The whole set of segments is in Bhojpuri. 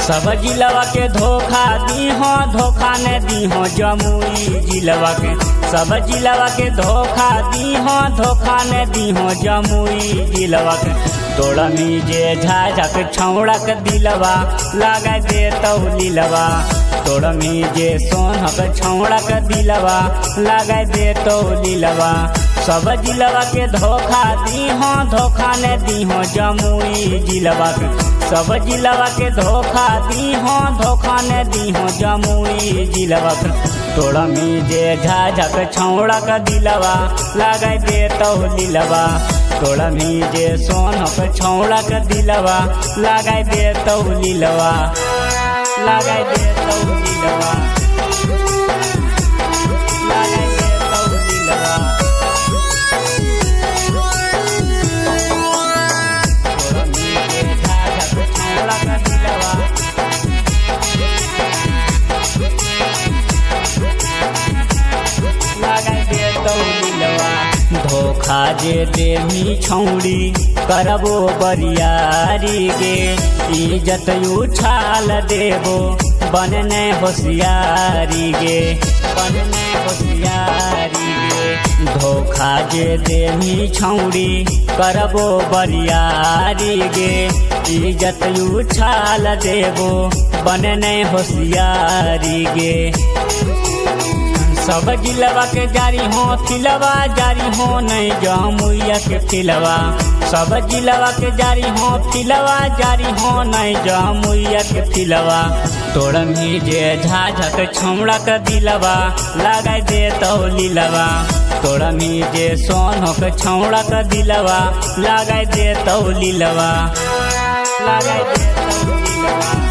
सब जिलवा के धोखा दी हो, धोखा ने दी हो जमुई जिलवा के। सब जिलवा के धोखा दी हो, धोखा ने दी हो जमुई जिलवा के। तोड़ा मीजे झाझक छौड़क दिलवा लगा दे तौलीलवा। तोड़ा मीजे सोनक छौड़क दिलवा लगा दे तौलीलवा। सब जिलवा के धोखा दी हो, धोखा ने दी हो जमुई जिलवा के। सब जिलवा के धोखा दी हो, धोखा ने दी हो जमुई जिलवा के। तोड़ा मीजे झाझक छौड़क दिलवा लगा दे तौलीलवा। तोड़ा मीजे सोनक छौड़क दिलवा लगा दे तौलीलवा। लगा दे तौलीलवा। लगा दे तौलीलवा। तोड़ा मीजे झाझक छौड़क दिलवा लगा दे तौलीलवा। धोखा जे देमी छौड़ी करबो बरियारी गे। इज्जत उछाल देबो बनने होशियारी गे। बनने होशियारी गे। धोखा जे देमी छौड़ी करबो बरियारी गे। इज्जत उछाल देबो बनने होशियारी गे। सब जिलवा के जारी हो फिलवा, जारी हो नहीं जमुइया के फिलवा। सब जिलवा के जारी हो फिलवा, जारी हो नहीं जमुइया के फिलवा। तोड़ मीजे झाझक छौड़क दिलवा लगा दे तौलीलवा। तोड़ मीजे सोनक छौड़क दिलवा लगा दे तौलीलवा। लगा दे तौलीलवा।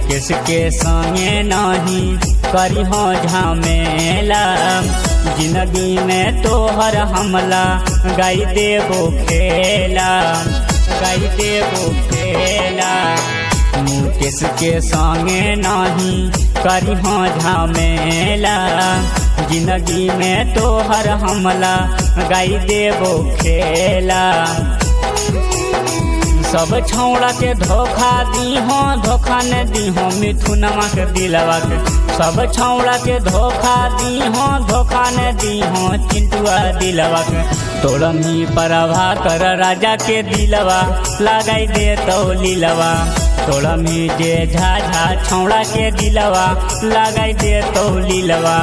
किसके संगे नहीं करी हो झमेला। जिंदगी में तोहर हमला गाई देबो खेला। गाई देबो खेला। किसके संगे नहीं करी हो झमेला। जिंदगी में तोहर हमला गाई देबो खेला। सब छौड़ा के धोखा दी हो, धोखा ने दी हो मिथुनमा के दिलवा के। सब छौड़ा के धोखा दी हो, धोखा ने दी हो चिंटुआ दिलवा के। तोड़ मी परवा कर राजा के दिलवा लगाई दे तौलीलवा। तोड़ मी जे झाझा छौड़ा के दिलवा लगाई दे तौलीलवा।